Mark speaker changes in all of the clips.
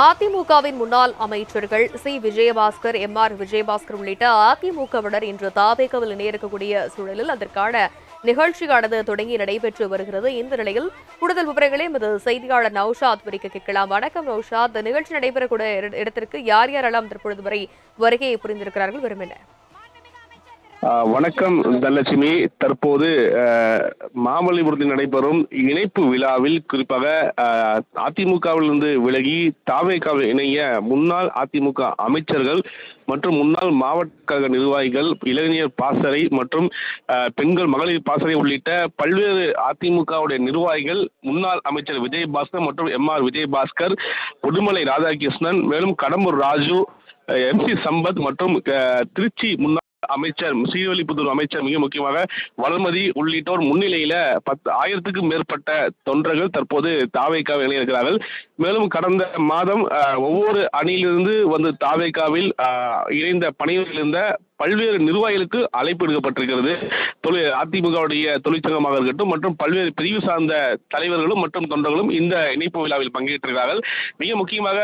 Speaker 1: அதிமுகவின் முன்னாள் அமைச்சர்கள் சி. விஜயபாஸ்கர், எம்.ஆர். விஜயபாஸ்கர் உள்ளிட்ட அதிமுகவினர் இன்று தாவேகாவில் இணையக்கூடிய சூழலில் அதற்கான நிகழ்ச்சியானது தொடங்கி நடைபெற்று வருகிறது. இந்த நிலையில் கூடுதல் விவரங்களை எமது செய்தியாளர் நௌஷாத் விரிக்க கேட்கலாம். வணக்கம் நௌஷாத், நிகழ்ச்சி நடைபெறக்கூடிய இடத்திற்கு யார் யாரெல்லாம் தற்பொழுது வரை வருகையை புரிந்திருக்கிறார்கள்? விரும்பின
Speaker 2: வணக்கம் தனலட்சுமி. தற்போது மாமல்லபுரத்தில் நடைபெறும் இணைப்பு விழாவில் குறிப்பாக அதிமுகவிலிருந்து விலகி தாவேகாவில் இணைய முன்னாள் அதிமுக அமைச்சர்கள் மற்றும் முன்னாள் மாவட்ட கழக நிர்வாகிகள், இளைஞர் பாசறை மற்றும் பெண்கள் மகளிர் பாசறை உள்ளிட்ட பல்வேறு அதிமுகவுடைய நிர்வாகிகள், முன்னாள் அமைச்சர் விஜயபாஸ்கர் மற்றும் எம்.ஆர். விஜயபாஸ்கர், உடுமலை ராதாகிருஷ்ணன், மேலும் கடம்பூர் ராஜு, எம்.சி. சம்பத் மற்றும் திருச்சி முன்னாள் அமைச்சர் ஸ்ரீவில்லிபுத்தூர் அமைச்சர் மிக முக்கியமாக வளர்மதி உள்ளிட்டோர் முன்னிலையில 10,000க்கும் மேற்பட்ட தொண்டர்கள் தற்போது தாவேகாவில் இணையிருக்கிறார்கள். மேலும் கடந்த மாதம் ஒவ்வொரு அணியிலிருந்து வந்து தாவேகாவில் இணைந்த பணியில் இருந்த பல்வேறு நிர்வாகிகளுக்கு அழைப்பு எடுக்கப்பட்டிருக்கிறது. அதிமுகவுடைய தொழிற்சங்கமாக இருக்கட்டும் மற்றும் பல்வேறு பிரிவு சார்ந்த தலைவர்களும் மற்றும் தொண்டர்களும் இந்த இணைப்பு விழாவில் பங்கேற்றிருக்கிறார்கள். மிக முக்கியமாக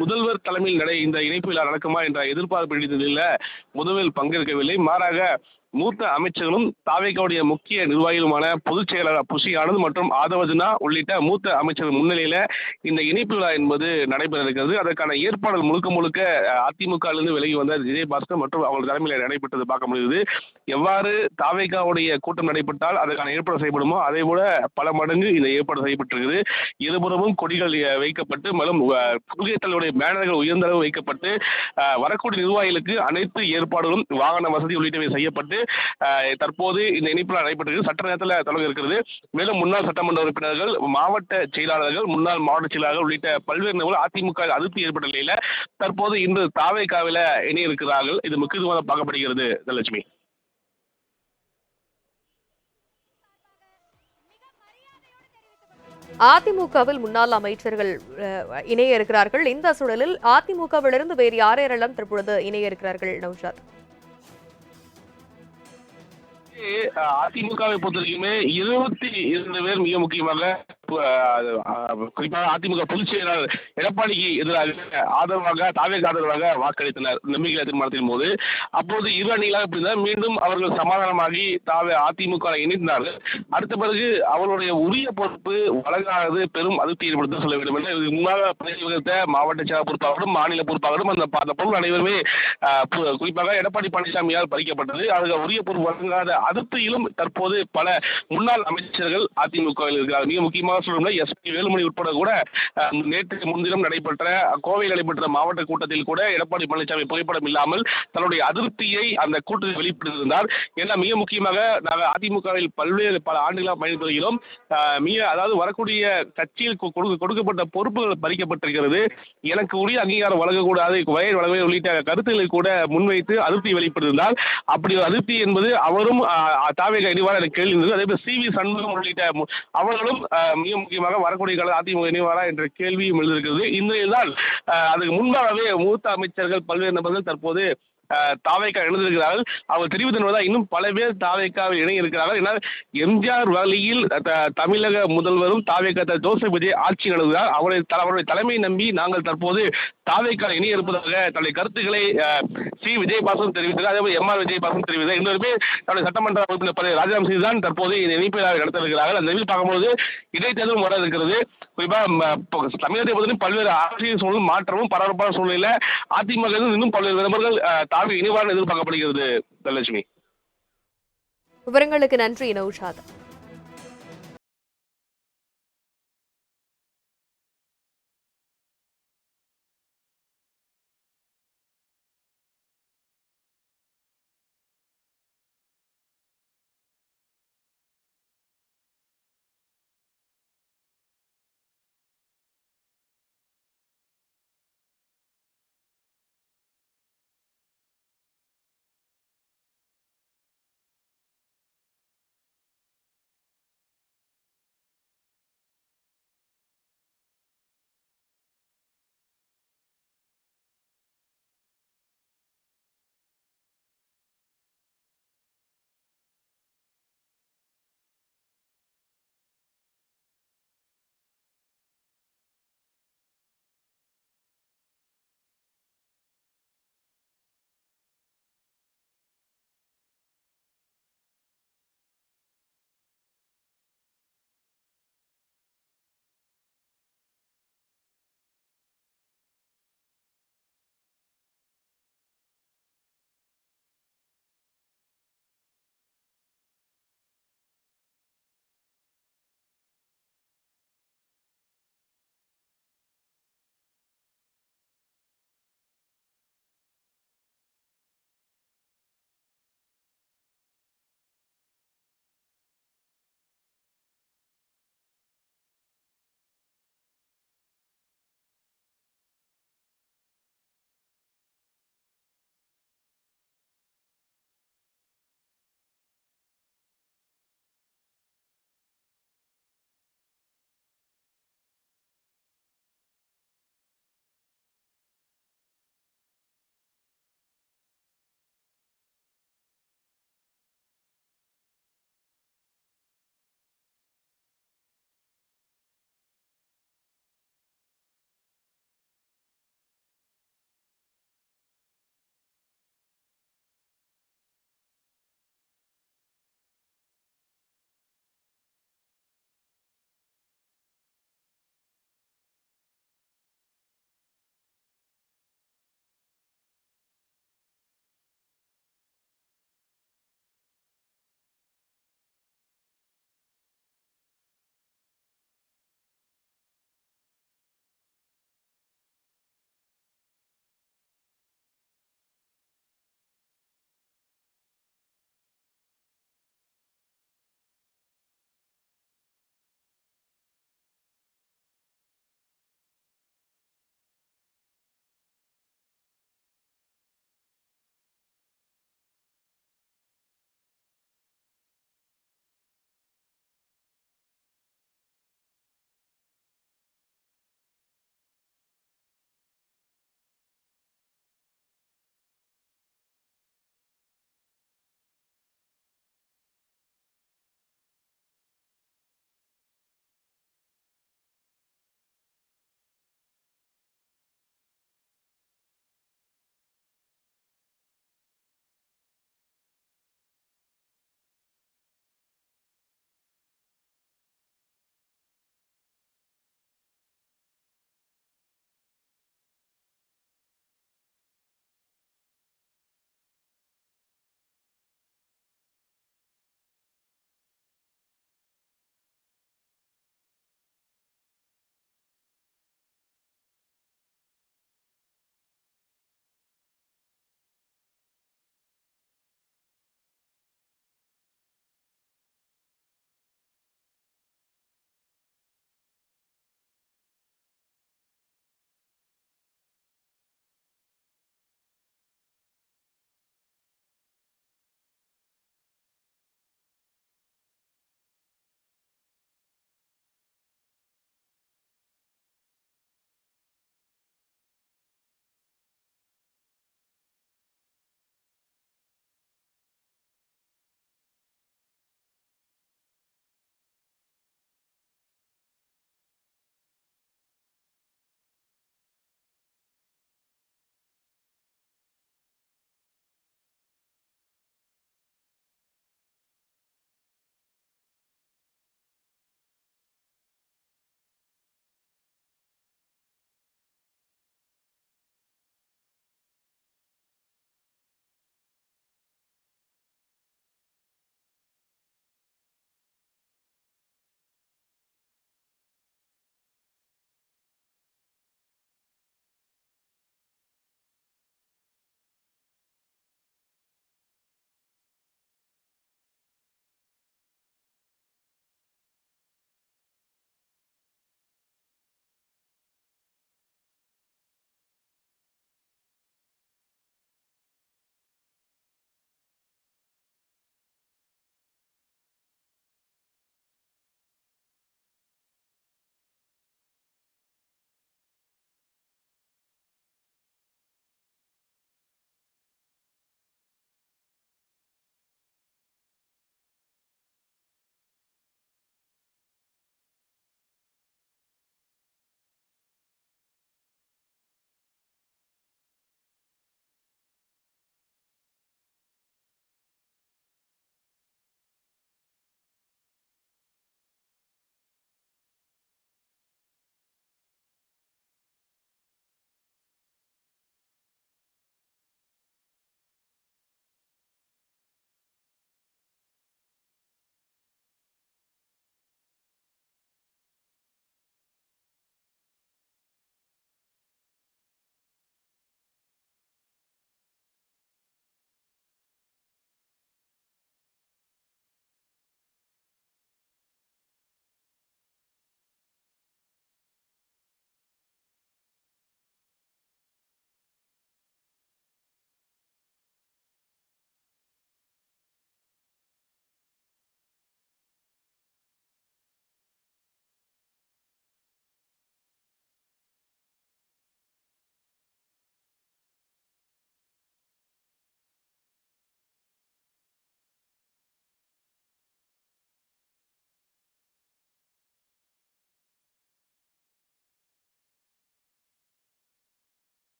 Speaker 2: முதல்வர் தலைமையில் இந்த இணைப்பு விழா நடக்குமா என்ற எதிர்பார்ப்பு நிலையில் முதல்வர் பங்கேற்கவில்லை. மாறாக மூத்த அமைச்சர்களும் தாவேகாவுடைய முக்கிய நிர்வாகிகளுமான பொதுச் செயலாளர் புஷி ஆனந்த் மற்றும் ஆதவஜனா உள்ளிட்ட மூத்த அமைச்சர்கள் முன்னிலையில இந்த இணைப்பு விழா என்பது நடைபெற இருக்கிறது. அதற்கான ஏற்பாடுகள் முழுக்க அதிமுகவிலிருந்து விலகி வந்த விஜயபாஸ்கர் மற்றும் அவர்கள் தலைமையில் நடைபெற்றது பார்க்க முடியுது. எவ்வாறு தாவேகாவுடைய கூட்டம் நடைபெற்றால் அதற்கான ஏற்பாடு செய்யப்படுமோ அதே போல பல மடங்கு இந்த ஏற்பாடு செய்யப்பட்டிருக்கிறது. இருபுறமும் கொடிகள் வைக்கப்பட்டு மேலும் கொள்கை தலைவருடைய பேனர்கள் உயர்ந்த அளவு வைக்கப்பட்டு வரக்கூடிய நிர்வாகிகளுக்கு அனைத்து ஏற்பாடுகளும் வாகன வசதி உள்ளிட்டவை செய்யப்பட்டு தற்போது இந்த இணைப்பு நடைபெற்றது. சட்ட நேரத்தில் தொடங்க இருக்கிறது. மேலும் முன்னாள் சட்டமன்ற உறுப்பினர்கள், மாவட்ட செயலாளர்கள், முன்னாள் மாவட்ட செயலாளர்கள் உள்ளிட்ட பல்வேறு நபர்கள் அதிமுக அதிருப்தி ஏற்பட்ட நிலையில தற்போது இன்று தாவேகாவில இணைய இருக்கிறார்கள். இது முக்கியத்துவமாக பார்க்கப்படுகிறது. தனலட்சுமி,
Speaker 1: அதிமுகவில் முன்னாள் அமைச்சர்கள் இணைய இருக்கிறார்கள். இந்த சூழலில் அதிமுகவிலிருந்து வேறு யாரெல்லாம் தற்பொழுது இணைய இருக்கிறார்கள் நௌஷாத்?
Speaker 2: அதிமுகவை பொறுத்தவரைக்குமே 22 பேர் மிக முக்கியமாக குறிப்பாக அதிமுக பொதுச் செயலாளர் எடப்பாடிக்கு எதிராக ஆதரவாக வாக்களித்தனர் நம்பிக்கை தீர்மானத்தின் போது. அப்போது இரு அணிகளாக பிரிந்தார். மீண்டும் அவர்கள் சமாதானமாகி அதிமுக இணைந்தார்கள். அடுத்த பிறகு அவருடைய உரிய பொறுப்பு வழங்காதது பெரும் அதிருப்தி ஏற்படுத்த சொல்ல வேண்டும் என்று முன்னாக பதவி மாவட்ட செயலாளர் பொறுப்பாகவும் மாநில பொறுப்பாகவும் அந்த பொருள் அனைவருமே குறிப்பாக எடப்பாடி பழனிசாமியால் பறிக்கப்பட்டது. அதுக்கு உரிய பொறுப்பு வழங்காத அதிருப்தியிலும் தற்போது பல முன்னாள் அமைச்சர்கள் அதிமுகவில் இருக்கிறார். மிக முக்கியமாக எஸ்.பி. வேலுமணி உட்பட கூட நேற்று முன்தினம் கோவையில் நடைபெற்ற மாவட்ட கூட்டத்தில் கூட எடப்பாடி பழனிசாமி புகைப்படம் இல்லாமல் தன்னுடைய அதிருப்தியை அந்த கூட்டத்தில் வெளிப்படுத்தியிருந்தார். ஏன்னா மிக முக்கியமாக நாங்கள் அதிமுகவில் பல ஆண்டுகளாக பயணித்து வருகிறோம். அதாவது வரக்கூடிய கட்சியில் கொடுக்கப்பட்ட பொறுப்புகள் பறிக்கப்பட்டிருக்கிறது. எனக்கு உரிய அங்கீகாரம் வழங்கக்கூடாது, வயல் வழங்க உள்ளிட்ட கருத்துக்களை கூட முன்வைத்து அதிருப்தி வெளிப்படுத்தியிருந்தார். அப்படி அதிருப்தி என்பது அவரும் தாவேகா இணைவார் என கேள்வி இருந்தது. அதே போல சி.வி. சண்முகம் உள்ளிட்ட அவர்களும் மிக முக்கியமாக வரக்கூடிய கால அதிமுக இணைவாரா என்ற கேள்வியும் எழுந்திருக்கிறது. இந்த நிலையில்தான் அதுக்கு முன்பாகவே மூத்த அமைச்சர்கள் பல்வேறு நபர்கள் தற்போது தாவேகா இணைந்திருக்கிறார்கள். அவர் தெரிவித்ததான் இன்னும் பல பேர் தாவேகாவில் இணைய இருக்கிறார்கள். ஏன்னா எம்ஜிஆர் வழியில் தமிழக முதல்வரும் தாவேகா ஜோசப் விஜய் ஆட்சி நடத்துகிறார். அவருடைய தலைமை நம்பி நாங்கள் தற்போது தாவேகா இணைய இருப்பதாக தன்னுடைய கருத்துக்களை சி. விஜயபாஸ்கர் தெரிவித்தார். அதே போல எம்.ஆர். விஜயபாஸ்கர் தெரிவித்தார். இன்னொரு தன்னுடைய சட்டமன்ற உறுப்பினர் பதவி ராஜினாமா செய்துதான் தற்போது இந்த இணைப்பு நடத்த இருக்கிறார்கள். அந்த நிலையில் பார்க்கும்போது இடைத்தேர்தலும் வர இருக்கிறது. குறிப்பாக தமிழகத்தை பொறுத்தவரை பல்வேறு அரசியல் சூழல் மாற்றமும் பரபரப்பான சூழ்நிலையில அதிமுக இன்னும் பல்வேறு நபர்கள் தாவி இணைவார் எதிர்பார்க்கப்படுகிறது. தனலட்சுமி,
Speaker 1: விவரங்களுக்கு நன்றி நௌஷாத்.